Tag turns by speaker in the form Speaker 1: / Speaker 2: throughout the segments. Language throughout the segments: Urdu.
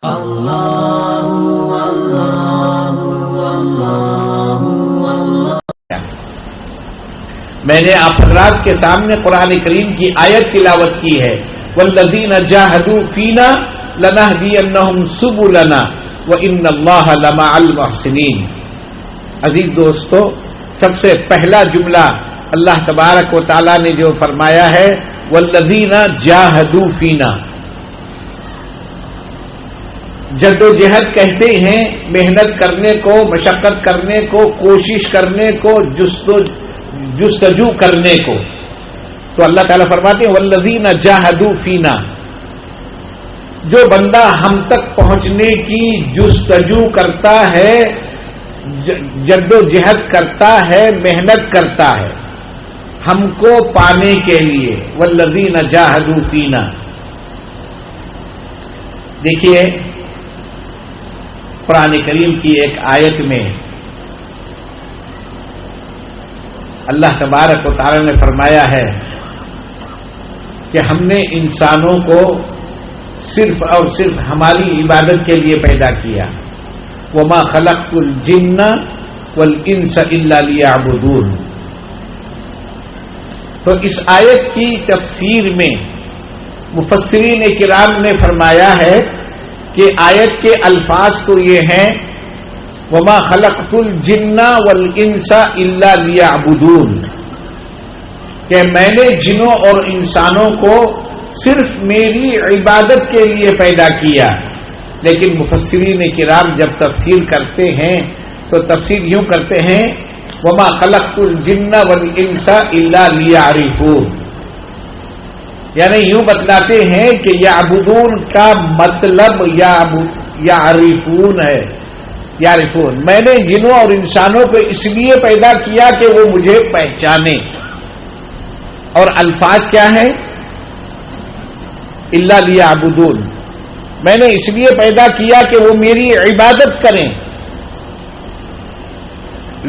Speaker 1: میں نے آپ حضرات کے سامنے قرآن کریم کی آیت تلاوت کی ہے، والذین جاہدوا فینا لنہدینہم سبلنا وان اللہ لمع المحسنین۔ عزیز دوستو، سب سے پہلا جملہ اللہ تبارک و تعالی نے جو فرمایا ہے والذین جاہدوا فینا، جد و جہد کہتے ہیں محنت کرنے کو، مشقت کرنے کو، کوشش کرنے کو، جستجو کرنے کو۔ تو اللہ تعالیٰ فرماتے ہیں والذین جاہدوا فینا، جو بندہ ہم تک پہنچنے کی جستجو کرتا ہے، جد و جہد کرتا ہے، محنت کرتا ہے ہم کو پانے کے لیے، والذین جاہدوا فینا۔ دیکھیے قرآن کریم کی ایک آیت میں اللہ تبارک و تعالی نے فرمایا ہے کہ ہم نے انسانوں کو صرف اور صرف ہماری عبادت کے لیے پیدا کیا، وما خلقت الجن والانس الا لیعبدون۔ تو اس آیت کی تفسیر میں مفسرین کرام نے فرمایا ہے کہ آیت کے الفاظ تو یہ ہیں وما خلقت الجن والانس الا لیعبدون، کہ میں نے جنوں اور انسانوں کو صرف میری عبادت کے لیے پیدا کیا۔ لیکن مفسرین کرام جب تفسیر کرتے ہیں تو تفسیر یوں کرتے ہیں وما خلقت الجن والانس الا لیعرفون، یعنی یوں بتلاتے ہیں کہ یعبدون کا مطلب یعرفون ہے۔ یعرفون، میں نے جنوں اور انسانوں کو اس لیے پیدا کیا کہ وہ مجھے پہچانے، اور الفاظ کیا ہے؟ الا لیعبدون، میں نے اس لیے پیدا کیا کہ وہ میری عبادت کریں۔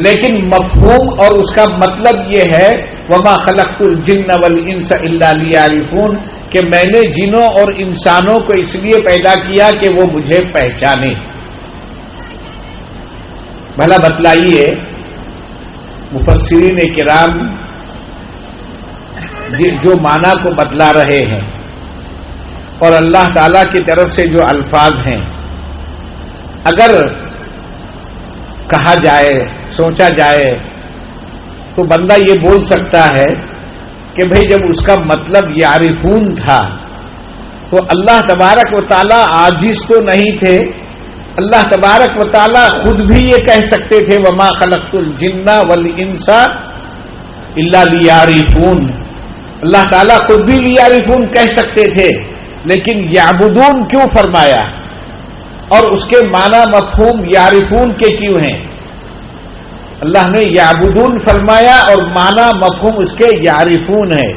Speaker 1: لیکن مفہوم اور اس کا مطلب یہ ہے وما خلقت الجن والانس الا لیعرفون، کہ میں نے جنوں اور انسانوں کو اس لیے پیدا کیا کہ وہ مجھے پہچانے۔ بھلا بتلائیے مفسرین کرام جو معنی کو بتلا رہے ہیں اور اللہ تعالی کی طرف سے جو الفاظ ہیں، اگر کہا جائے، سوچا جائے تو بندہ یہ بول سکتا ہے کہ بھئی جب اس کا مطلب یعرفون تھا تو اللہ تبارک و تعالی عاجز تو نہیں تھے؟ اللہ تبارک و تعالی خود بھی یہ کہہ سکتے تھے وما خلقت الجن والانس الا لیعرفون، اللہ تعالیٰ خود بھی لیعرفون کہہ سکتے تھے، لیکن یعبدون کیوں فرمایا؟ اور اس کے معنی مفہوم یعرفون کے کیوں ہیں؟ اللہ نے یعبدون فرمایا اور معنی مفہوم اس کے یعرفون ہے۔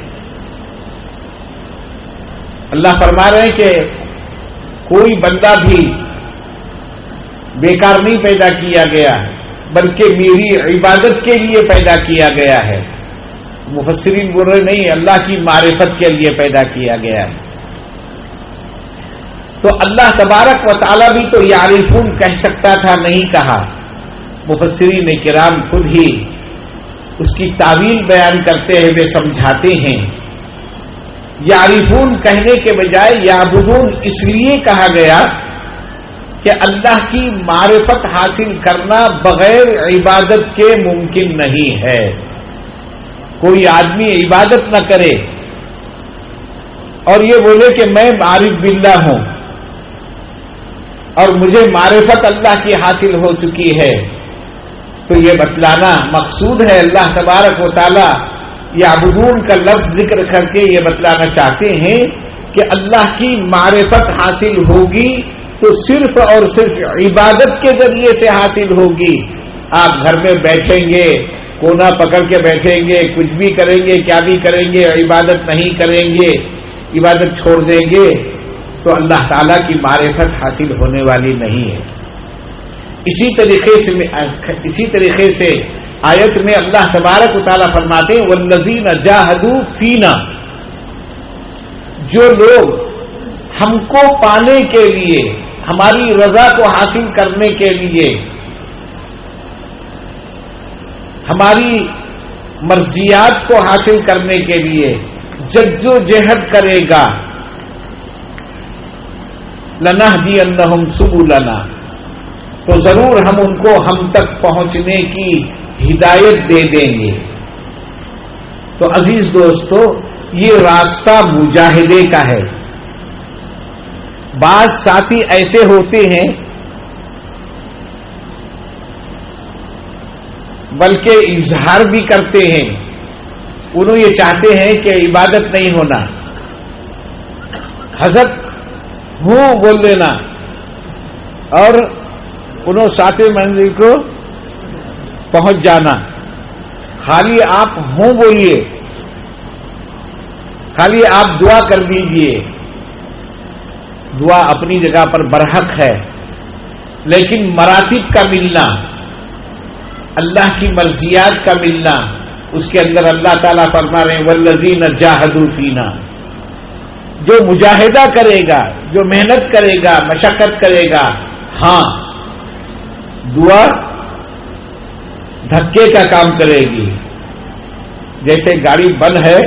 Speaker 1: اللہ فرما رہے ہیں کہ کوئی بندہ بھی بیکار نہیں پیدا کیا گیا بلکہ میری عبادت کے لیے پیدا کیا گیا ہے۔ مفسرین بول رہے نہیں، اللہ کی معرفت کے لیے پیدا کیا گیا ہے۔ تو اللہ تبارک و تعالیٰ بھی تو یعرفون کہہ سکتا تھا، نہیں کہا۔ مفسرین کرام خود ہی اس کی تعویل بیان کرتے ہوئے سمجھاتے ہیں یعرفون کہنے کے بجائے یعبدون اس لیے کہا گیا کہ اللہ کی معرفت حاصل کرنا بغیر عبادت کے ممکن نہیں ہے۔ کوئی آدمی عبادت نہ کرے اور یہ بولے کہ میں عارف باللہ ہوں اور مجھے معرفت اللہ کی حاصل ہو چکی ہے، تو یہ بتلانا مقصود ہے۔ اللہ تبارک و تعالی یعبدون کا لفظ ذکر کر کے یہ بتلانا چاہتے ہیں کہ اللہ کی معرفت حاصل ہوگی تو صرف اور صرف عبادت کے ذریعے سے حاصل ہوگی۔ آپ گھر میں بیٹھیں گے، کونا پکڑ کے بیٹھیں گے، کچھ بھی کریں گے، کیا بھی کریں گے، عبادت نہیں کریں گے، عبادت چھوڑ دیں گے تو اللہ تعالیٰ کی معرفت حاصل ہونے والی نہیں ہے۔ اسی طریقے سے آیت میں اللہ تبارک و تعالیٰ فرماتے ہیں والذین جاہدوا فینا، جو لوگ ہم کو پانے کے لیے، ہماری رضا کو حاصل کرنے کے لیے ہماری مرضیات کو حاصل کرنے کے لیے جدوجہد کرے گا، لنہدینہم سبلنا، تو ضرور ہم ان کو ہم تک پہنچنے کی ہدایت دے دیں گے۔ تو عزیز دوستو، یہ راستہ مجاہدے کا ہے۔ بعض ساتھی ایسے ہوتے ہیں بلکہ اظہار بھی کرتے ہیں، انہوں یہ چاہتے ہیں کہ عبادت نہیں ہونا، حضرت ہوں بول دینا، اور انہوں ساتویں منزل کو پہنچ جانا۔ خالی آپ ہوں بولیے، خالی آپ دعا کر دیجئے، دعا اپنی جگہ پر برحق ہے، لیکن مراتب کا ملنا، اللہ کی مرضیات کا ملنا، اس کے اندر اللہ تعالیٰ فرما رہے ہیں والذین جاہدوا فینا، جو مجاہدہ کرے گا، جو محنت کرے گا، مشقت کرے گا، ہاں دعا دھکے کا کام کرے گی۔ جیسے گاڑی بند ہے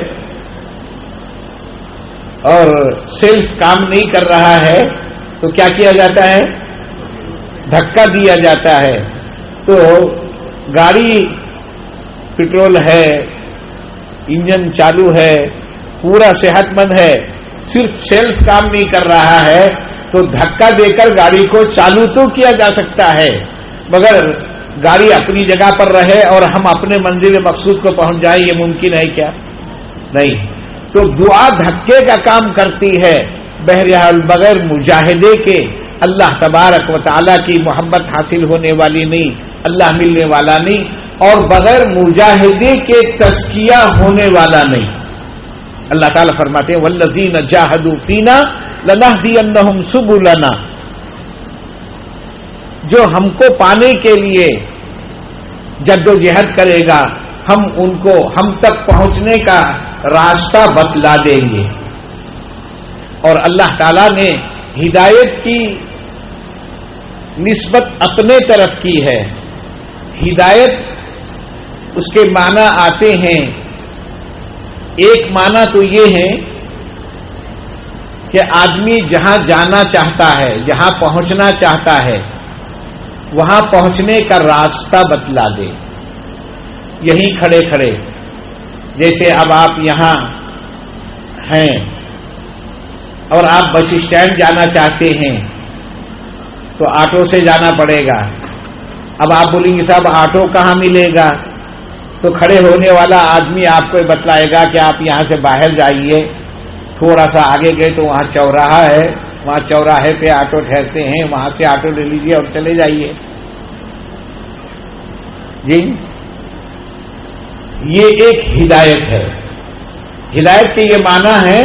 Speaker 1: اور سیلف کام نہیں کر رہا ہے تو کیا کیا جاتا ہے؟ دھکا دیا جاتا ہے۔ تو گاڑی پٹرول ہے، انجن چالو ہے، پورا صحت مند ہے، صرف سیلف کام نہیں کر رہا ہے تو دھکا دے کر گاڑی کو چالو تو کیا جا سکتا ہے، مگر گاڑی اپنی جگہ پر رہے اور ہم اپنے منزل مقصود کو پہنچ جائیں، یہ ممکن ہے کیا؟ نہیں۔ تو دعا دھکے کا کام کرتی ہے، بہرحال بغیر مجاہدے کے اللہ تبارک و تعالیٰ کی محبت حاصل ہونے والی نہیں، اللہ ملنے والا نہیں، اور بغیر مجاہدے کے تزکیہ ہونے والا نہیں۔ اللہ تعالیٰ فرماتے ہیں والذین جاہدوا فینا لنہدینہم سبلنا، جو ہم کو پانے کے لیے جدوجہد کرے گا، ہم ان کو ہم تک پہنچنے کا راستہ بتلا دیں گے۔ اور اللہ تعالیٰ نے ہدایت کی نسبت اپنے طرف کی ہے۔ ہدایت اس کے معنی آتے ہیں، ایک معنی تو یہ ہے کہ آدمی جہاں جانا چاہتا ہے، جہاں پہنچنا چاہتا ہے، وہاں پہنچنے کا راستہ بتلا دے، یہیں کھڑے کھڑے۔ جیسے اب آپ یہاں ہیں اور آپ بس اسٹینڈ جانا چاہتے ہیں تو آٹو سے جانا پڑے گا۔ اب آپ بولیں گے صاحب آٹو کہاں ملے گا؟ تو کھڑے ہونے والا آدمی آپ کو بتلائے گا کہ آپ یہاں سے باہر جائیے، تھوڑا سا آگے گئے تو وہاں چوراہا ہے، وہاں چوراہے پہ آٹو ٹھہرتے ہیں، وہاں سے آٹو لے لیجیے اور چلے جائیے۔ جی، یہ ایک ہدایت ہے۔ ہدایت کے یہ معنی ہے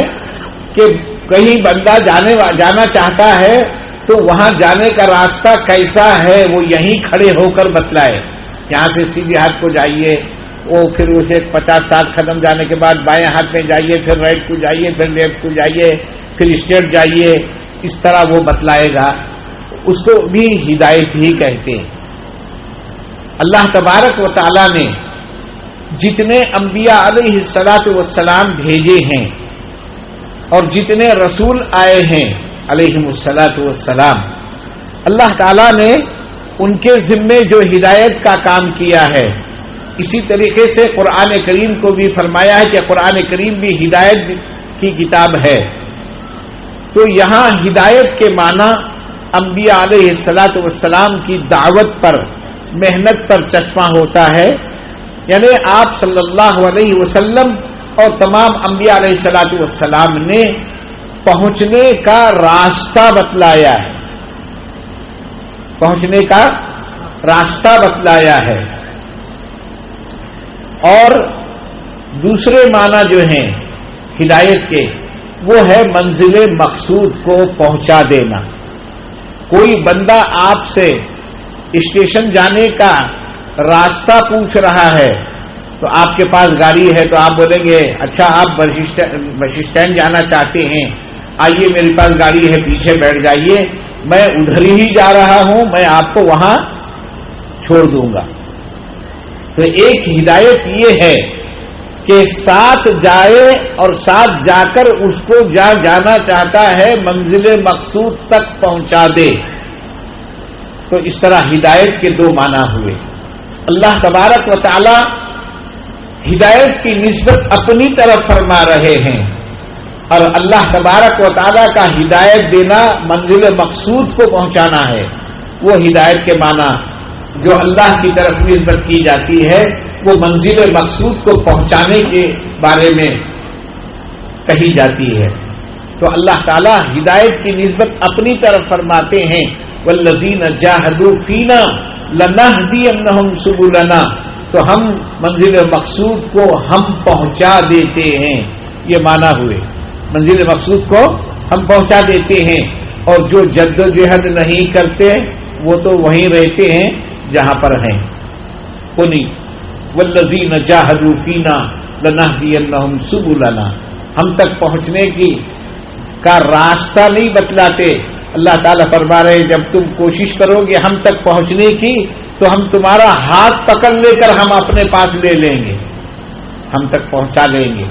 Speaker 1: کہ کہیں بندہ جانا چاہتا ہے تو وہاں جانے کا راستہ کیسا ہے وہ یہیں کھڑے ہو کر بتلائے۔ یہاں سے سیدھے ہاتھ کو جائیے، وہ پھر اسے 50 قدم جانے کے بعد بائیں ہاتھ میں جائیے، پھر رائٹ کو جائیے، پھر لیفٹ کو جائیے، پھر اسٹریٹ جائیے، اس طرح وہ بتلائے گا۔ اس کو بھی ہدایت ہی کہتے ہیں۔ اللہ تبارک و تعالی نے جتنے انبیاء علیہ الصلاۃ والسلام بھیجے ہیں اور جتنے رسول آئے ہیں علیہم الصلاۃ والسلام، اللہ تعالی نے ان کے ذمے جو ہدایت کا کام کیا ہے، اسی طریقے سے قرآن کریم کو بھی فرمایا ہے کہ قرآن کریم بھی ہدایت کی کتاب ہے۔ تو یہاں ہدایت کے معنی انبیاء علیہ الصلاۃ والسلام کی دعوت پر، محنت پر چشمہ ہوتا ہے، یعنی آپ صلی اللہ علیہ وسلم اور تمام انبیاء علیہ الصلاۃ والسلام نے پہنچنے کا راستہ بتلایا ہے، پہنچنے کا راستہ بتلایا ہے۔ اور دوسرے معنی جو ہیں ہدایت کے، وہ ہے منزل مقصود کو پہنچا دینا۔ کوئی بندہ آپ سے اسٹیشن جانے کا راستہ پوچھ رہا ہے تو آپ کے پاس گاڑی ہے تو آپ بولیں گے اچھا آپ بس اسٹینڈ جانا چاہتے ہیں، آئیے میرے پاس گاڑی ہے، پیچھے بیٹھ جائیے، میں ادھر ہی جا رہا ہوں، میں آپ کو وہاں چھوڑ دوں گا۔ تو ایک ہدایت یہ ہے کہ ساتھ جائے اور ساتھ جا کر اس کو جانا چاہتا ہے منزل مقصود تک پہنچا دے۔ تو اس طرح ہدایت کے دو معنی ہوئے۔ اللہ تبارک و تعالی ہدایت کی نسبت اپنی طرف فرما رہے ہیں، اور اللہ تبارک و تعالی کا ہدایت دینا منزل مقصود کو پہنچانا ہے۔ وہ ہدایت کے معنی جو اللہ کی طرف نسبت کی جاتی ہے وہ منزل مقصود کو پہنچانے کے بارے میں کہی جاتی ہے۔ تو اللہ تعالی ہدایت کی نسبت اپنی طرف فرماتے ہیں، والذین جاہدوا فینا لنہدینہم سبلنا، تو ہم منزل مقصود کو ہم پہنچا دیتے ہیں۔ یہ معنی ہوئے، منزل مقصود کو ہم پہنچا دیتے ہیں، اور جو جد و جہد نہیں کرتے وہ تو وہیں رہتے ہیں جہاں پر ہیں۔ انہیں والذین جاہدوا فینا لنہدینہم سبلنا، ہم تک پہنچنے کا راستہ نہیں بتلاتے۔ اللہ تعالیٰ فرما رہے جب تم کوشش کرو گے ہم تک پہنچنے کی تو ہم تمہارا ہاتھ پکڑ لے کر ہم اپنے پاس لے لیں گے، ہم تک پہنچا لیں گے۔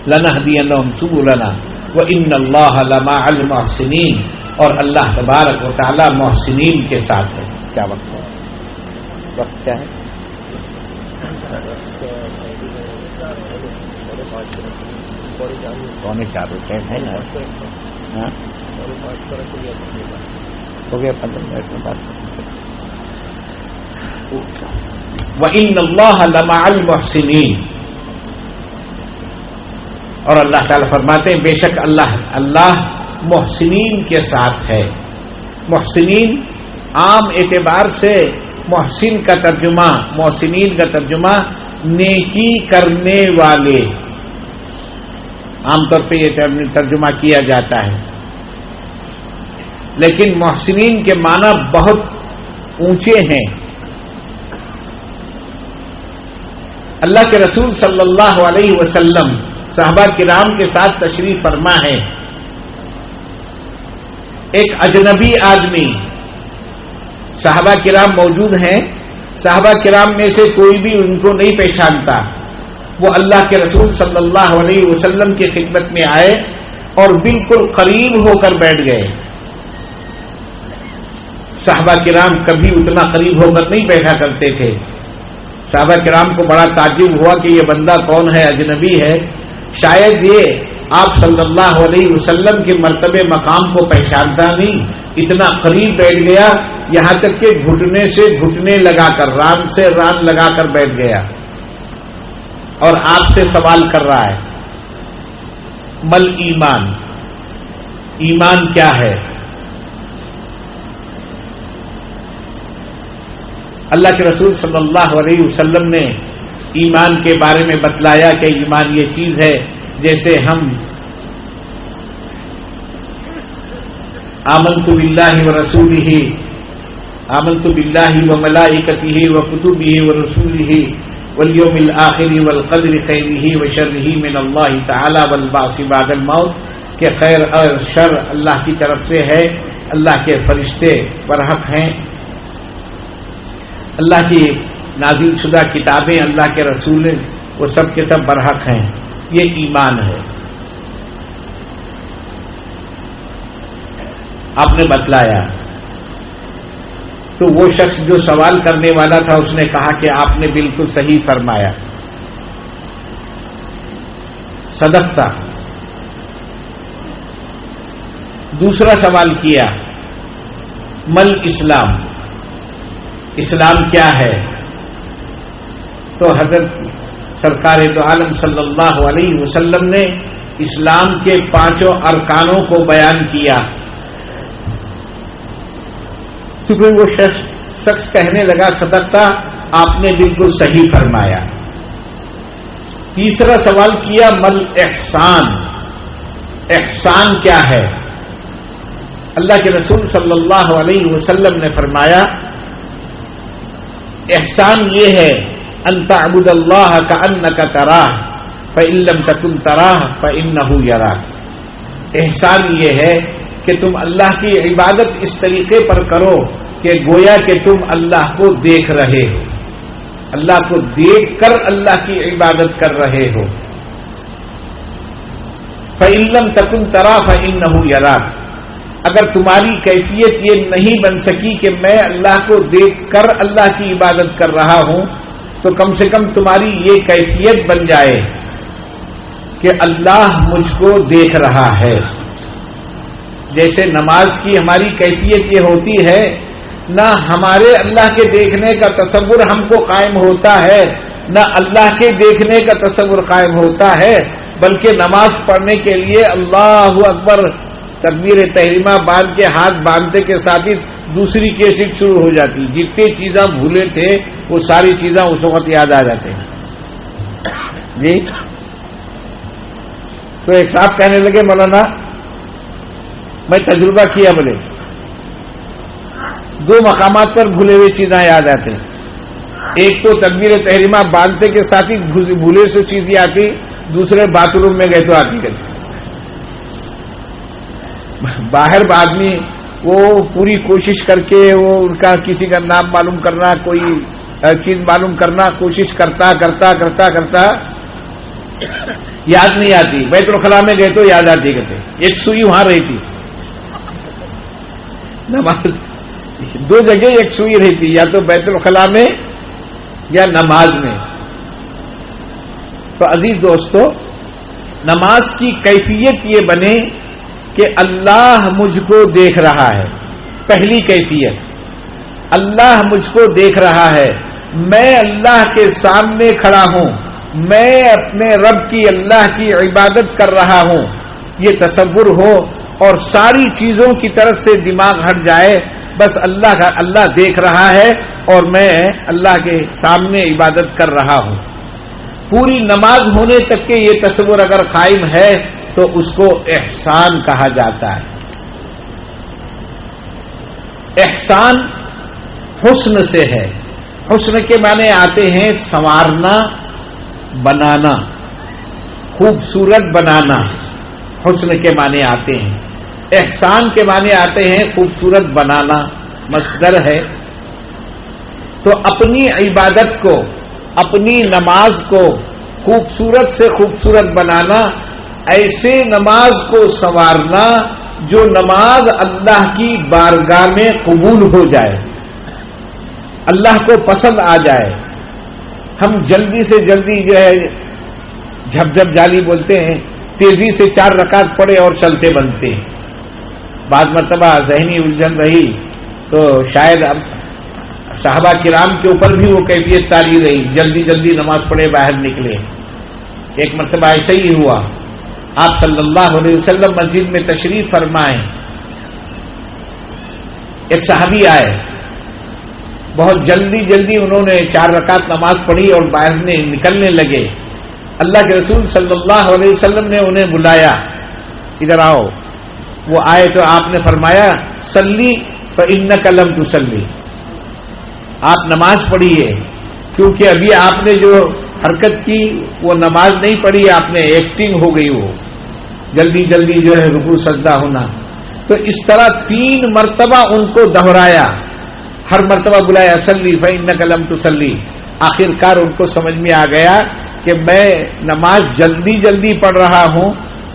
Speaker 1: لنہدینہم سبلنا وان اللہ لمع المحسنین، اور اللہ تبارک و تعالی محسنین کے ساتھ ہے۔ کیا وقت ہے؟ وقت کیا ہے؟ پونے 4 ہے نا؟ ہو گیا 15 منٹ میں بات۔ وَإِنَّ اللَّهَ لَمَعَ الْمُحْسِنِينَ، اور اللہ تعالیٰ فرماتے ہیں بے شک اللہ محسنین کے ساتھ ہے۔ محسنین عام اعتبار سے محسن کا ترجمہ، محسنین کا ترجمہ نیکی کرنے والے، عام طور پہ یہ ترجمہ کیا جاتا ہے، لیکن محسنین کے معنی بہت اونچے ہیں۔ اللہ کے رسول صلی اللہ علیہ وسلم صحابہ کرام کے ساتھ تشریف فرما ہے۔ ایک اجنبی آدمی، صحابہ کرام موجود ہیں، صحابہ کرام میں سے کوئی بھی ان کو نہیں پہچانتا، وہ اللہ کے رسول صلی اللہ علیہ وسلم کی خدمت میں آئے اور بالکل قریب ہو کر بیٹھ گئے۔ صحابہ کرام کبھی اتنا قریب ہو کر نہیں بیٹھا کرتے تھے۔ صحابہ کرام کو بڑا تعجب ہوا کہ یہ بندہ کون ہے، اجنبی ہے، شاید یہ آپ صلی اللہ علیہ وسلم کے مرتبے مقام کو پہچانتا نہیں، اتنا قریب بیٹھ گیا، یہاں تک کہ گھٹنے سے گھٹنے لگا کر، ران سے ران لگا کر بیٹھ گیا اور آپ سے سوال کر رہا ہے، مل ایمان، ایمان کیا ہے؟ اللہ کے رسول صلی اللہ علیہ وسلم نے ایمان کے بارے میں بتلایا کہ ایمان یہ چیز ہے جیسے ہم آمنت باللہ ورسولہ، آمنت باللہ وملائکتہ وکتبہ ورسولہ والیوم الآخر والقدر خیرہ وشرہ من اللہ تعالی والبعث بعد الموت، کہ خیر اور شر اللہ کی طرف سے ہے، اللہ کے فرشتے برحق ہیں، اللہ کی نازل شدہ کتابیں، اللہ کے رسول وہ سب کے سب برحق ہیں، یہ ایمان ہے۔ آپ نے بتلایا تو وہ شخص جو سوال کرنے والا تھا اس نے کہا کہ آپ نے بالکل صحیح فرمایا، صدقتا۔ دوسرا سوال کیا، مل اسلام، اسلام کیا ہے؟ تو حضرت سرکار دو عالم صلی اللہ علیہ وسلم نے اسلام کے 5 ارکانوں کو بیان کیا۔ چونکہ وہ شخص کہنے لگا صدقہ، آپ نے بالکل صحیح فرمایا۔ تیسرا سوال کیا، مل احسان، احسان کیا ہے؟ اللہ کے رسول صلی اللہ علیہ وسلم نے فرمایا احسان یہ ہے ان تعبد اللہ کأنک تراہ فإن لم تکن تراہ فإنہ یراک۔ احسان یہ ہے کہ تم اللہ کی عبادت اس طریقے پر کرو کہ گویا کہ تم اللہ کو دیکھ رہے ہو، اللہ کو دیکھ کر اللہ کی عبادت کر رہے ہو۔ فَإِن لَّمْ تَكُن تَرَىٰ فَإِنَّهُ يَرَاكَ، اگر تمہاری کیفیت یہ نہیں بن سکی کہ میں اللہ کو دیکھ کر اللہ کی عبادت کر رہا ہوں، تو کم سے کم تمہاری یہ کیفیت بن جائے کہ اللہ مجھ کو دیکھ رہا ہے۔ جیسے نماز کی ہماری کیفیت یہ ہوتی ہے، نہ ہمارے اللہ کے دیکھنے کا تصور ہم کو قائم ہوتا ہے، نہ اللہ کے دیکھنے کا تصور قائم ہوتا ہے، بلکہ نماز پڑھنے کے لیے اللہ اکبر تکبیر تحریمہ باندھ کے ہاتھ باندھتے کے ساتھ ہی دوسری کیسٹ شروع ہو جاتی، جتنی چیزیں بھولے تھے وہ ساری چیزیں اس وقت یاد آ جاتے ہیں جی۔ تو ایک صاحب کہنے لگے مولانا میں تجربہ کیا، بولے 2 مقامات پر بھولے ہوئے چیزیں یاد آتے ہیں، ایک تو تکبیر تحریمہ باندھتے کے ساتھ ہی بھولے سے چیزیں آتی، دوسرے باتھ روم میں گئے تو آتی کرتی۔ باہر آدمی وہ پوری کوشش کر کے وہ ان کا کسی کا نام معلوم کرنا، کوئی چیز معلوم کرنا کوشش کرتا کرتا کرتا کرتا یاد نہیں آتی، بیت الخلاء میں گئے تو یاد آتی کہتے، ایک سوئی وہاں رہی تھی، نماز 2 جگہ ایک سوئی رہتی، یا تو بیت الخلاء میں یا نماز میں۔ تو عزیز دوستو، نماز کی کیفیت یہ بنے کہ اللہ مجھ کو دیکھ رہا ہے، پہلی کیفیت اللہ مجھ کو دیکھ رہا ہے، میں اللہ کے سامنے کھڑا ہوں، میں اپنے رب کی اللہ کی عبادت کر رہا ہوں، یہ تصور ہو اور ساری چیزوں کی طرف سے دماغ ہٹ جائے، بس اللہ دیکھ رہا ہے اور میں اللہ کے سامنے عبادت کر رہا ہوں۔ پوری نماز ہونے تک کے یہ تصور اگر قائم ہے تو اس کو احسان کہا جاتا ہے۔ احسان حسن سے ہے، حسن کے معنی آتے ہیں سنوارنا، بنانا، خوبصورت بنانا، حسن کے معنی آتے ہیں۔ احسان کے معنی آتے ہیں خوبصورت بنانا، مصدر ہے۔ تو اپنی عبادت کو، اپنی نماز کو خوبصورت سے خوبصورت بنانا، ایسے نماز کو سنوارنا جو نماز اللہ کی بارگاہ میں قبول ہو جائے، اللہ کو پسند آ جائے۔ ہم جلدی سے جلدی جو ہے جھپ جالی بولتے ہیں، تیزی سے 4 رکعت پڑھے اور چلتے بنتے ہیں۔ بعض مرتبہ ذہنی الجھن رہی تو شاید اب صحابہ کرام کے اوپر بھی وہ کیفیت تاری رہی، جلدی جلدی نماز پڑھے باہر نکلے۔ ایک مرتبہ ایسا ہی ہوا، آپ صلی اللہ علیہ وسلم مسجد میں تشریف فرمائیں، ایک صحابی آئے، بہت جلدی انہوں نے 4 رکعت نماز پڑھی اور باہر نکلنے لگے۔ اللہ کے رسول صلی اللہ علیہ وسلم نے انہیں بلایا، ادھر آؤ۔ وہ آئے تو آپ نے فرمایا صلی فإنک لم تصلی، آپ نماز پڑھیے، کیونکہ ابھی آپ نے جو حرکت کی وہ نماز نہیں پڑھی، آپ نے ایکٹنگ ہو گئی، وہ جلدی جو ہے رکوع سجدہ ہونا۔ تو اس طرح 3 مرتبہ ان کو دہرایا، ہر مرتبہ بلایا صلی فإنک لم تصلی۔ آخر کار ان کو سمجھ میں آ گیا کہ میں نماز جلدی پڑھ رہا ہوں،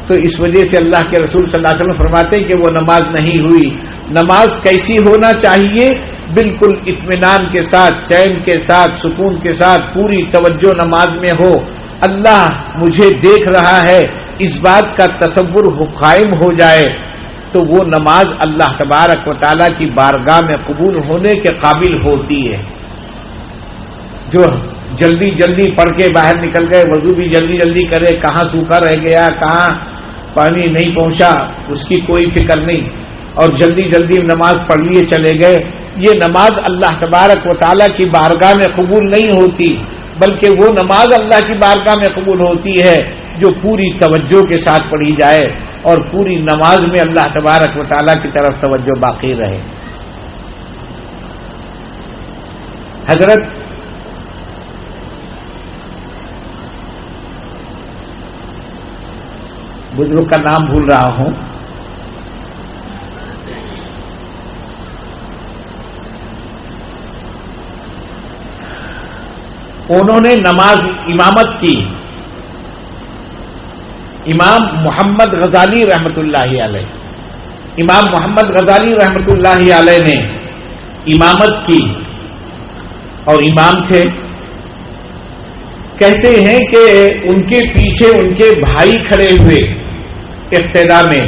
Speaker 1: تو اس وجہ سے اللہ کے رسول صلی اللہ علیہ وسلم فرماتے ہیں کہ وہ نماز نہیں ہوئی۔ نماز کیسی ہونا چاہیے؟ بالکل اطمینان کے ساتھ، چین کے ساتھ، سکون کے ساتھ، پوری توجہ نماز میں ہو، اللہ مجھے دیکھ رہا ہے، اس بات کا تصور قائم ہو جائے، تو وہ نماز اللہ تبارک و تعالیٰ کی بارگاہ میں قبول ہونے کے قابل ہوتی ہے۔ جو جلدی پڑھ کے باہر نکل گئے، وضو بھی جلدی کرے، کہاں سوکھا رہ گیا، کہاں پانی نہیں پہنچا، اس کی کوئی فکر نہیں، اور جلدی نماز پڑھ لیے چلے گئے، یہ نماز اللہ تبارک و تعالیٰ کی بارگاہ میں قبول نہیں ہوتی، بلکہ وہ نماز اللہ کی بارگاہ میں قبول ہوتی ہے جو پوری توجہ کے ساتھ پڑھی جائے اور پوری نماز میں اللہ تبارک و تعالیٰ کی طرف توجہ باقی رہے۔ حضرت بزرگ کا نام بھول رہا ہوں، انہوں نے نماز امامت کی. امام محمد غزالی رحمۃ اللہ علیہ، امام محمد غزالی رحمۃ اللہ علیہ نے امامت کی اور امام تھے. کہتے ہیں کہ ان کے پیچھے ان کے بھائی کھڑے ہوئے ابتدا میں.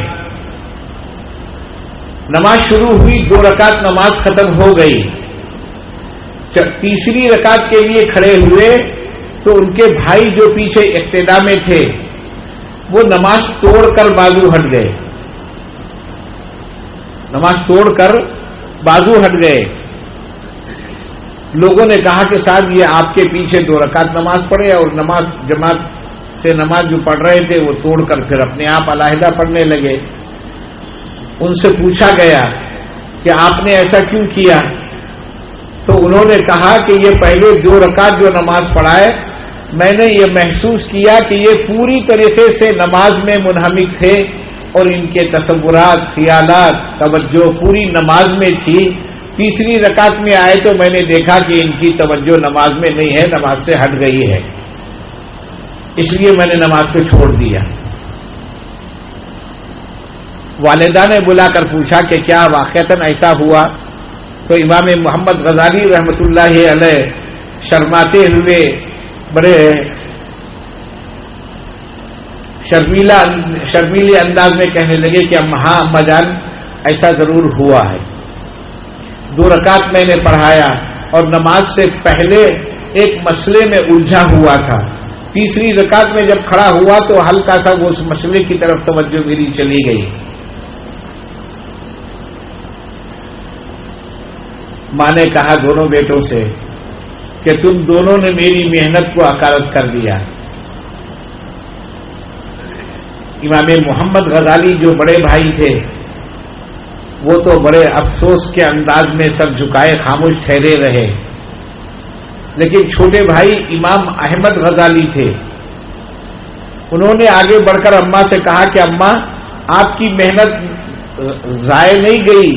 Speaker 1: نماز شروع ہوئی، 2 رکعت نماز ختم ہو گئی. تیسری رکعت کے لیے کھڑے ہوئے تو ان کے بھائی جو پیچھے ابتدا میں تھے وہ نماز توڑ کر بازو ہٹ گئے. نماز توڑ کر بازو ہٹ گئے. لوگوں نے کہا کہ صاحب یہ آپ کے پیچھے 2 رکعت نماز پڑھے اور نماز جماعت سے نماز جو پڑھ رہے تھے وہ توڑ کر پھر اپنے آپ علیحدہ پڑھنے لگے. ان سے پوچھا گیا کہ آپ نے ایسا کیوں کیا؟ تو انہوں نے کہا کہ یہ پہلے 2 رکعت جو نماز پڑھائے میں نے یہ محسوس کیا کہ یہ پوری طریقے سے نماز میں منہمک تھے اور ان کے تصورات، خیالات، توجہ پوری نماز میں تھی. تیسری رکعت میں آئے تو میں نے دیکھا کہ ان کی توجہ نماز میں نہیں ہے، نماز سے ہٹ گئی ہے، اس لیے میں نے نماز کو چھوڑ دیا. والدہ نے بلا کر پوچھا کہ کیا واقعتاً ایسا ہوا؟ تو امام محمد غزالی رحمۃ اللہ علیہ شرماتے ہوئے بڑے شرمیلے انداز میں کہنے لگے کہ ہاں اما جان ایسا ضرور ہوا ہے. 2 رکعت میں نے پڑھایا اور نماز سے پہلے ایک مسئلے میں الجھا ہوا تھا. تیسری رکعت میں جب کھڑا ہوا تو ہلکا سا وہ اس مسئلے کی طرف توجہ میری چلی گئی. ماں نے کہا دونوں بیٹوں سے کہ تم دونوں نے میری محنت کو حقارت کر دیا. امام محمد غزالی جو بڑے بھائی تھے وہ تو بڑے افسوس کے انداز میں سر جھکائے خاموش ٹھہرے رہے، لیکن چھوٹے بھائی امام احمد غزالی تھے. انہوں نے آگے بڑھ کر اماں سے کہا کہ اماں آپ کی محنت ضائع نہیں گئی،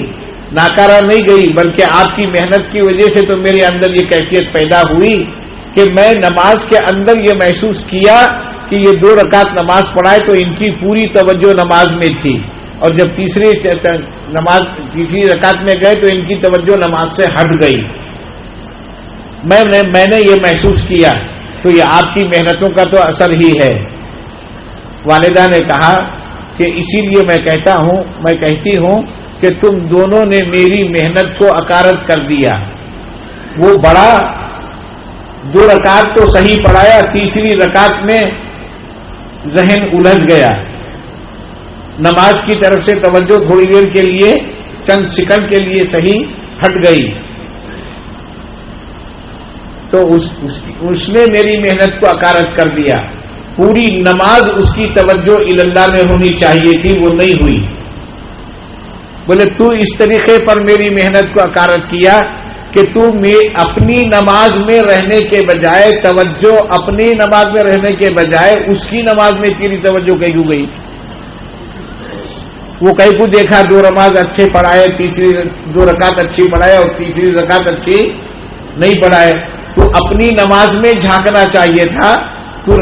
Speaker 1: ناکارہ نہیں گئی، بلکہ آپ کی محنت کی وجہ سے تو میرے اندر یہ کیفیت پیدا ہوئی کہ میں نماز کے اندر یہ محسوس کیا کہ یہ 2 رکعت نماز پڑھائے تو ان کی پوری توجہ نماز میں تھی، اور جب تیسری رکعت میں گئے تو ان کی توجہ نماز سے ہٹ گئی. میں نے یہ محسوس کیا تو یہ آپ کی محنتوں کا تو اثر ہی ہے. والدہ نے کہا کہ اسی لیے میں کہتی ہوں کہ تم دونوں نے میری محنت کو اکارت کر دیا. وہ بڑا 2 رکعت تو صحیح پڑھایا، تیسری رکعت میں ذہن الجھ گیا، نماز کی طرف سے توجہ تھوڑی دیر کے لیے چند سیکنڈ کے لیے صحیح ہٹ گئی، تو اس نے میری محنت کو اکارت کر دیا. پوری نماز اس کی توجہ اللہ میں ہونی چاہیے تھی، وہ نہیں ہوئی. بولے تو اس طریقے پر میری محنت کو اکارت کیا کہ تو اپنی نماز میں رہنے کے بجائے توجہ اپنی نماز میں رہنے کے بجائے اس کی نماز میں تیری توجہ کہیں گئی. وہ کہیں کو دیکھا 2 نماز اچھے پڑھائے، 2 رکعت اچھی پڑھائے اور تیسری رکعت اچھی نہیں پڑھائے. تو اپنی نماز میں جھانکنا چاہیے تھا. تو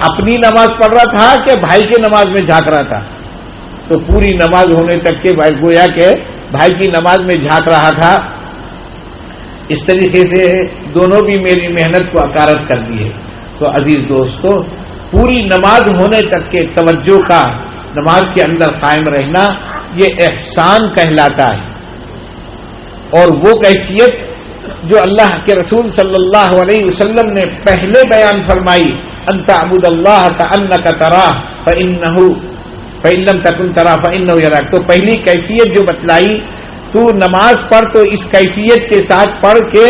Speaker 1: اپنی نماز پڑھ رہا تھا کہ بھائی کی نماز میں جھانک رہا تھا؟ تو پوری نماز ہونے تک کے گویا کہ بھائی کی نماز میں جھانک رہا تھا. اس طریقے سے دونوں بھی میری محنت کو اکارت کر دیے. تو عزیز دوستو، پوری نماز ہونے تک کے توجہ کا نماز کے اندر قائم رہنا یہ احسان کہلاتا ہے. اور وہ کیفیت جو اللہ کے رسول صلی اللہ علیہ وسلم نے پہلے بیان فرمائی، ان تعبد اللہ کأنک تراہ فإن لم تکن تراہ فإنہ یراک. تو پہلی کیفیت جو بتلائی، تو نماز پڑھ تو اس کیفیت کے ساتھ پڑھ کے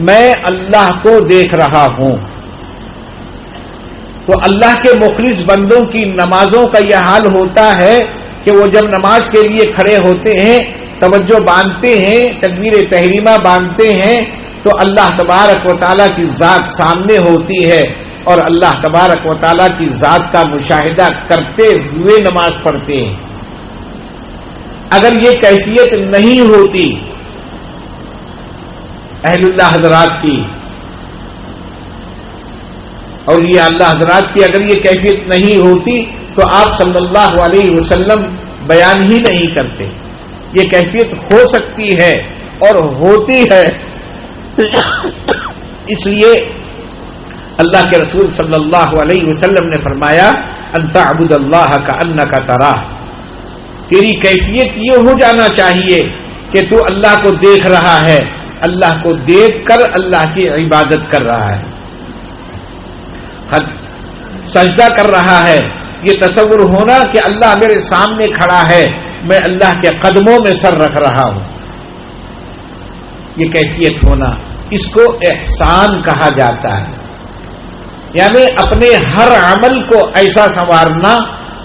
Speaker 1: میں اللہ کو دیکھ رہا ہوں. تو اللہ کے مخلص بندوں کی نمازوں کا یہ حال ہوتا ہے کہ وہ جب نماز کے لیے کھڑے ہوتے ہیں، توجہ باندھتے ہیں، تکبیر تحریمہ باندھتے ہیں، تو اللہ تبارک و تعالیٰ کی ذات سامنے ہوتی ہے اور اللہ تبارک و تعالیٰ کی ذات کا مشاہدہ کرتے ہوئے نماز پڑھتے ہیں. اگر یہ کیفیت نہیں ہوتی اہل اللہ حضرات کی، اور یہ اللہ حضرات کی اگر یہ کیفیت نہیں ہوتی تو آپ صلی اللہ علیہ وسلم بیان ہی نہیں کرتے. یہ کیفیت ہو سکتی ہے اور ہوتی ہے. اس لیے اللہ کے رسول صلی اللہ علیہ وسلم نے فرمایا ان تعبد اللہ کأنک تراہ. تیری کیفیت یہ ہو جانا چاہیے کہ تو اللہ کو دیکھ رہا ہے, اللہ کو دیکھ کر اللہ کی عبادت کر رہا ہے, سجدہ کر رہا ہے. یہ تصور ہونا کہ اللہ میرے سامنے کھڑا ہے, میں اللہ کے قدموں میں سر رکھ رہا ہوں, یہ کیفیت ہونا, اس کو احسان کہا جاتا ہے. یعنی اپنے ہر عمل کو ایسا سنوارنا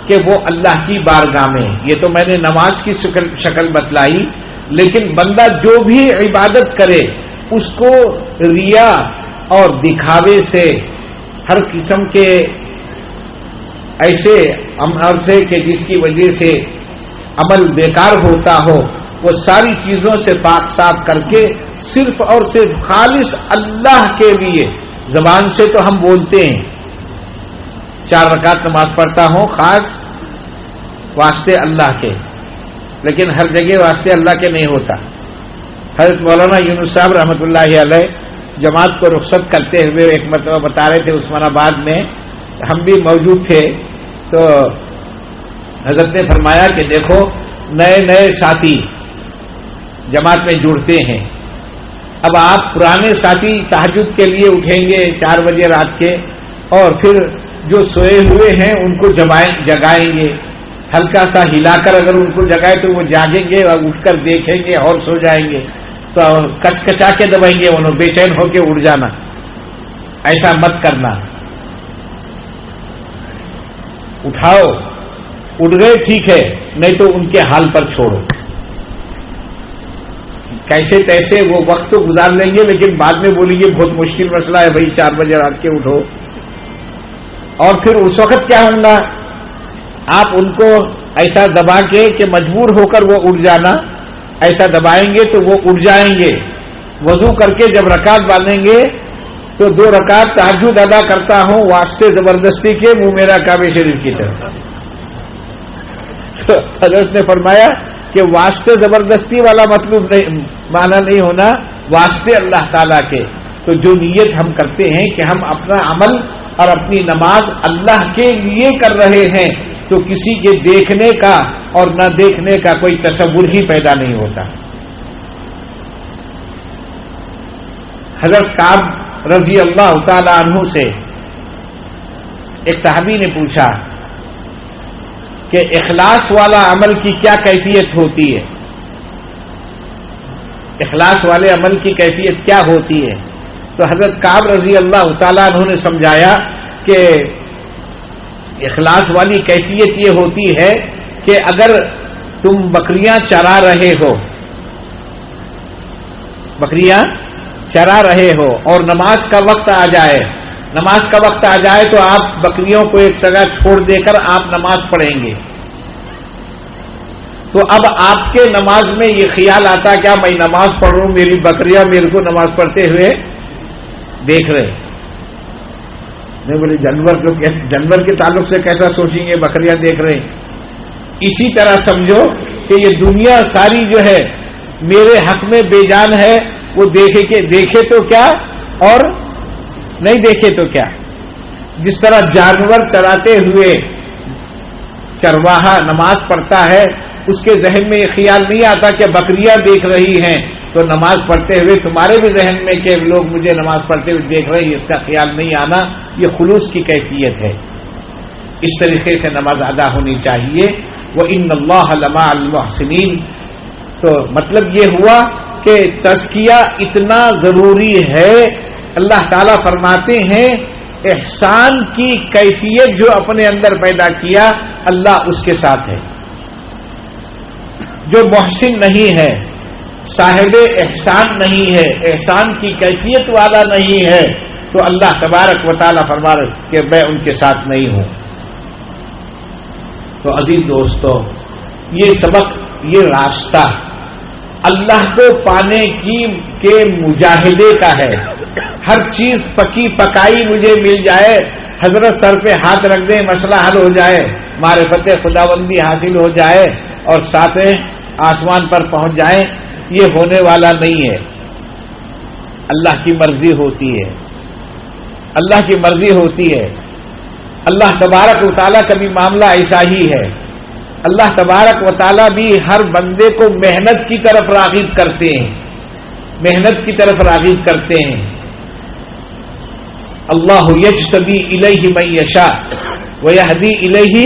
Speaker 1: کہ وہ اللہ کی بارگاہ میں. یہ تو میں نے نماز کی شکل بتلائی, لیکن بندہ جو بھی عبادت کرے اس کو ریا اور دکھاوے سے, ہر قسم کے ایسے عمل سے کہ جس کی وجہ سے عمل بیکار ہوتا ہو, وہ ساری چیزوں سے پاک صاف کر کے صرف اور صرف خالص اللہ کے لیے. زبان سے تو ہم بولتے ہیں 4 رکعت نماز پڑھتا ہوں خاص واسطے اللہ کے, لیکن ہر جگہ واسطے اللہ کے نہیں ہوتا. حضرت مولانا یونس صاحب رحمۃ اللہ علیہ جماعت کو رخصت کرتے ہوئے ایک مرتبہ بتا رہے تھے, عثمان آباد میں ہم بھی موجود تھے, تو حضرت نے فرمایا کہ دیکھو نئے نئے ساتھی جماعت میں جڑتے ہیں. اب آپ پرانے ساتھی تہجد کے لیے اٹھیں گے 4 بجے رات کے, اور پھر جو سوئے ہوئے ہیں ان کو جگائیں گے, ہلکا سا ہلا کر اگر ان کو جگائے تو وہ جاگیں گے اور اٹھ کر دیکھیں گے اور سو جائیں گے, تو کچکچا کے دبائیں گے, انہوں بے چین ہو کے اٹھ جانا. ایسا مت کرنا, اٹھاؤ, اٹھ گئے ٹھیک ہے, نہیں تو ان کے حال پر چھوڑو. کیسے تیسے وہ وقت تو گزار لیں گے, لیکن بعد میں بولیں گے بہت مشکل مسئلہ ہے بھائی 4 بجے رات کے اٹھو. اور پھر اس وقت کیا ہوگا, آپ ان کو ایسا دبا کے کہ مجبور ہو کر وہ اٹھ جانا, ایسا دبائیں گے تو وہ اٹھ جائیں گے. وضو کر کے جب رکعت باندھیں گے تو 2 رکعت تہجد ادا کرتا ہوں واسطے زبردستی کے, منہ میرا کعبہ شریف کی طرف. تو حضرت نے فرمایا کہ واسطے زبردستی والا مطلب نہیں, معنی نہیں ہونا, واسطے اللہ تعالیٰ کے. تو جو نیت ہم کرتے ہیں کہ ہم اپنا عمل اور اپنی نماز اللہ کے لیے کر رہے ہیں, تو کسی کے دیکھنے کا اور نہ دیکھنے کا کوئی تصور ہی پیدا نہیں ہوتا. حضرت کعب رضی اللہ تعالی عنہ سے ایک صحابی نے پوچھا کہ اخلاص والا عمل کی کیا کیفیت ہوتی ہے, اخلاص والے عمل کی کیفیت کیا ہوتی ہے. تو حضرت کعب رضی اللہ تعالیٰ عنہ نے سمجھایا کہ اخلاص والی کیفیت یہ ہوتی ہے کہ اگر تم بکریاں چرا رہے ہو, بکریاں چرا رہے ہو اور نماز کا وقت آ جائے, نماز کا وقت آ جائے تو آپ بکریوں کو ایک جگہ چھوڑ دے کر آپ نماز پڑھیں گے, تو اب آپ کے نماز میں یہ خیال آتا کیا میں نماز پڑھ رہا ہوں, میری بکریاں میرے کو نماز پڑھتے ہوئے دیکھ رہے. نہیں بولے جانور کے تعلق سے کیسا سوچیں گے, بکریاں دیکھ رہے. اسی طرح سمجھو کہ یہ دنیا ساری جو ہے میرے حق میں بے جان ہے, وہ دیکھے تو کیا اور نہیں دیکھے تو کیا. جس طرح جانور چراتے ہوئے چرواہا نماز پڑھتا ہے, اس کے ذہن میں یہ خیال نہیں آتا کہ بکریاں دیکھ رہی ہیں تو نماز پڑھتے ہوئے تمہارے بھی ذہن میں کہ لوگ مجھے نماز پڑھتے ہوئے دیکھ رہے ہیں, اس کا خیال نہیں آنا. یہ خلوص کی کیفیت ہے. اس طریقے سے نماز ادا ہونی چاہیے. وَإِنَّ اللَّهَ لَمَعَ الْمُحْسِنِينَ. تو مطلب یہ ہوا کہ تزکیہ اتنا ضروری ہے. اللہ تعالیٰ فرماتے ہیں احسان کی کیفیت جو اپنے اندر پیدا کیا اللہ اس کے ساتھ ہے. جو محسن نہیں ہے, صاحب احسان نہیں ہے, احسان کی کیفیت والا نہیں ہے, تو اللہ تبارک و تعالیٰ فرما رہے کہ میں ان کے ساتھ نہیں ہوں. تو عزیز دوستو, یہ سبق, یہ راستہ اللہ کو پانے کے مجاہدے کا ہے. ہر چیز پکی پکائی مجھے مل جائے، حضرت سر پہ ہاتھ رکھ دیں مسئلہ حل ہو جائے، معرفت خداوندی حاصل ہو جائے اور ساتھ آسمان پر پہنچ جائیں، یہ ہونے والا نہیں ہے۔ اللہ کی مرضی ہوتی ہے، اللہ کی مرضی ہوتی ہے۔ اللہ تبارک و تعالیٰ کا بھی معاملہ ایسا ہی ہے۔ اللہ تبارک و تعالیٰ بھی ہر بندے کو محنت کی طرف راغب کرتے ہیں، محنت کی طرف راغب کرتے ہیں۔ اللہ یجتبی الیہ من یشاء ویہدی الیہ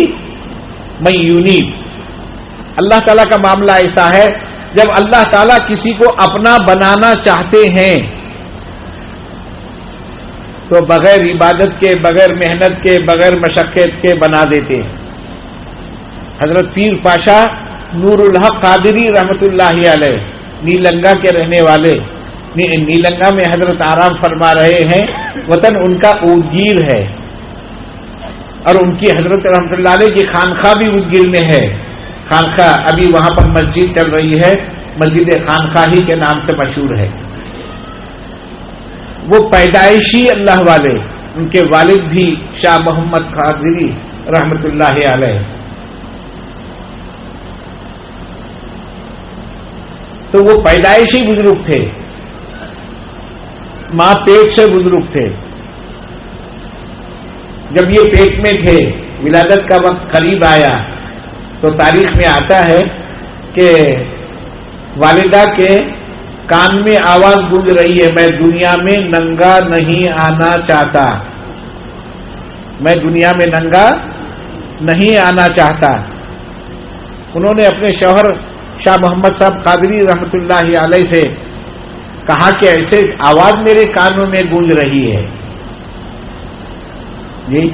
Speaker 1: من ینیب۔ اللہ تعالیٰ کا معاملہ ایسا ہے، جب اللہ تعالیٰ کسی کو اپنا بنانا چاہتے ہیں تو بغیر عبادت کے، بغیر محنت کے، بغیر مشقت کے بنا دیتے ہیں۔ حضرت پیر پاشا نور الحق قادری رحمت اللہ علیہ نیلنگا کے رہنے والے، نیلنگا میں حضرت آرام فرما رہے ہیں، وطن ان کا اودگیر ہے، اور ان کی حضرت رحمت اللہ علیہ کی خانخواہ بھی اودگیر میں ہے۔ خانخواہ ابھی وہاں پر مسجد چل رہی ہے، مسجد خانخواہی کے نام سے مشہور ہے۔ وہ پیدائشی اللہ والے، ان کے والد بھی شاہ محمد قادری رحمت اللہ علیہ، تو وہ پیدائشی بزرگ تھے، ماں پیٹ سے بزرگ تھے۔ جب یہ پیٹ میں تھے، ولادت کا وقت قریب آیا تو تاریخ میں آتا ہے کہ والدہ کے کان میں آواز گونج رہی ہے، میں دنیا میں ننگا نہیں آنا چاہتا، میں دنیا میں ننگا نہیں آنا چاہتا۔ انہوں نے اپنے شوہر شاہ محمد صاحب قادری رحمت اللہ علیہ سے کہا کہ ایسے آواز میرے کانوں میں گونج رہی ہے، جی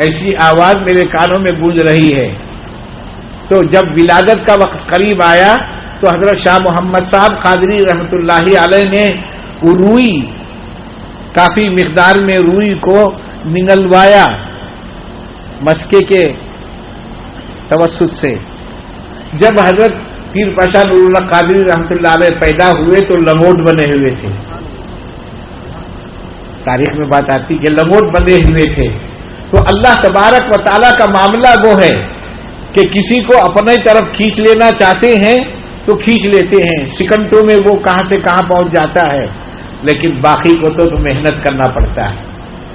Speaker 1: ایسی آواز میرے کانوں میں گونج رہی ہے۔ تو جب ولادت کا وقت قریب آیا تو حضرت شاہ محمد صاحب قادری رحمت اللہ علیہ نے روئی، کافی مقدار میں روئی کو نگلوایا مسکے کے توسط سے۔ جب حضرت پیر پاشا نور اللہ قادری رحمت اللہ علیہ پیدا ہوئے تو لنگوٹ بنے ہوئے تھے، تاریخ میں بات آتی کہ لنگوٹ بنے ہوئے تھے۔ تو اللہ تبارک و تعالیٰ کا معاملہ وہ ہے کہ کسی کو اپنے طرف کھینچ لینا چاہتے ہیں تو کھینچ لیتے ہیں، سیکنڈوں میں وہ کہاں سے کہاں پہنچ جاتا ہے، لیکن باقی کو تو محنت کرنا پڑتا ہے۔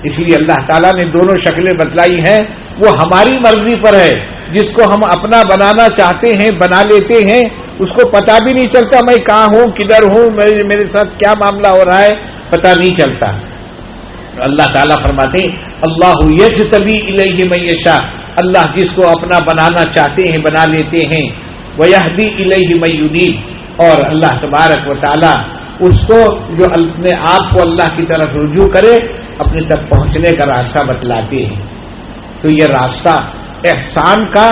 Speaker 1: اس لیے اللہ تعالیٰ نے دونوں شکلیں بتلائی ہیں، وہ ہماری مرضی پر ہے۔ جس کو ہم اپنا بنانا چاہتے ہیں بنا لیتے ہیں، اس کو پتہ بھی نہیں چلتا میں کہاں ہوں، کدھر ہوں، میرے ساتھ کیا معاملہ ہو رہا ہے، پتہ نہیں چلتا۔ اللہ تعالیٰ فرماتے ہیں اللہ یجتبی الیہ من یشاء، اللہ جس کو اپنا بنانا چاہتے ہیں بنا لیتے ہیں، ویہدی الیہ من ینیب، اور اللہ تبارک و تعالیٰ اس کو جو اپنے آپ کو اللہ کی طرف رجوع کرے اپنے تک پہنچنے کا راستہ بتلاتے ہیں۔ تو یہ راستہ احسان کا،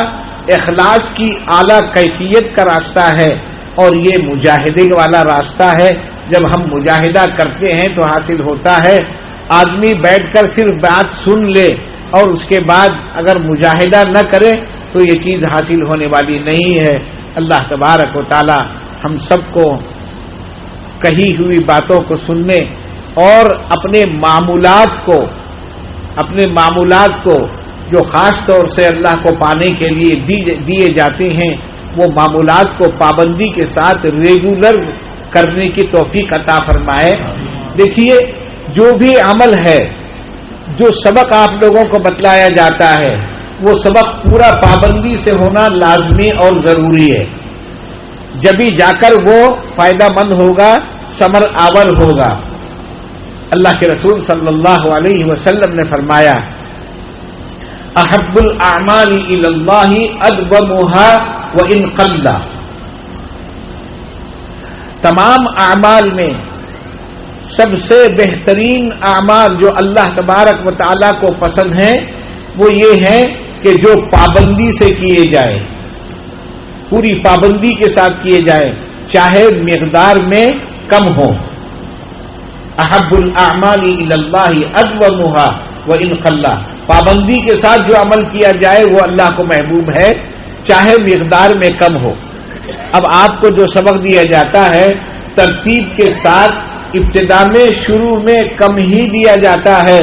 Speaker 1: اخلاص کی اعلیٰ کیفیت کا راستہ ہے، اور یہ مجاہدے والا راستہ ہے۔ جب ہم مجاہدہ کرتے ہیں تو حاصل ہوتا ہے، آدمی بیٹھ کر صرف بات سن لے اور اس کے بعد اگر مجاہدہ نہ کرے تو یہ چیز حاصل ہونے والی نہیں ہے۔ اللہ تبارک و تعالی ہم سب کو کہی ہوئی باتوں کو سننے اور اپنے معمولات کو جو خاص طور سے اللہ کو پانے کے لیے دیے جاتے ہیں، وہ معمولات کو پابندی کے ساتھ ریگولر کرنے کی توفیق عطا فرمائے۔ دیکھیے، جو بھی عمل ہے، جو سبق آپ لوگوں کو بتلایا جاتا ہے، وہ سبق پورا پابندی سے ہونا لازمی اور ضروری ہے، جبھی جا کر وہ فائدہ مند ہوگا، ثمر آور ہوگا۔ اللہ کے رسول صلی اللہ علیہ وسلم نے فرمایا احب الاعمال الی اللہ ادومها وان قل، تمام اعمال میں سب سے بہترین اعمال جو اللہ تبارک و تعالیٰ کو پسند ہیں وہ یہ ہے کہ جو پابندی سے کیے جائے، پوری پابندی کے ساتھ کیے جائے، چاہے مقدار میں کم ہو۔ احب الاعمال الی اللہ ادومها وان قل، پابندی کے ساتھ جو عمل کیا جائے وہ اللہ کو محبوب ہے، چاہے مقدار میں کم ہو۔ اب آپ کو جو سبق دیا جاتا ہے ترتیب کے ساتھ ابتدا میں شروع میں کم ہی دیا جاتا ہے.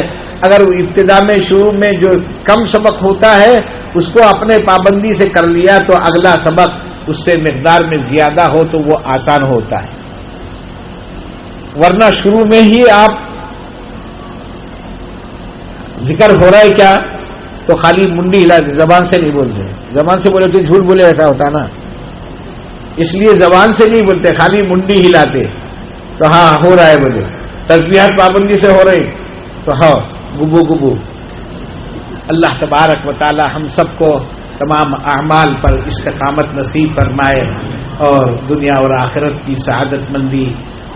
Speaker 1: اگر وہ ابتدا میں شروع میں جو کم سبق ہوتا ہے اس کو اپنے پابندی سے کر لیا تو اگلا سبق اس سے مقدار میں زیادہ ہو تو وہ آسان ہوتا ہے. ورنہ شروع میں ہی آپ ذکر ہو رہا ہے کیا تو خالی منڈی ہلا دے, زبان سے نہیں بولتے. زبان سے بولے تو جھوٹ بولے ایسا ہوتا نا, اس لیے زبان سے نہیں بولتے, خالی منڈی ہلاتے تو ہاں ہو رہا ہے بولے. تسبیحات پابندی سے ہو رہی تو ہاں گبو گبو. اللہ تبارک و تعالی ہم سب کو تمام اعمال پر استقامت نصیب فرمائے اور دنیا اور آخرت کی سعادت مندی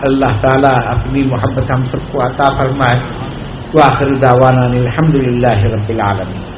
Speaker 1: اللہ تعالی اپنی محبت ہم سب کو عطا فرمائے. وآخر دعوانا الحمد للہ رب العالمین.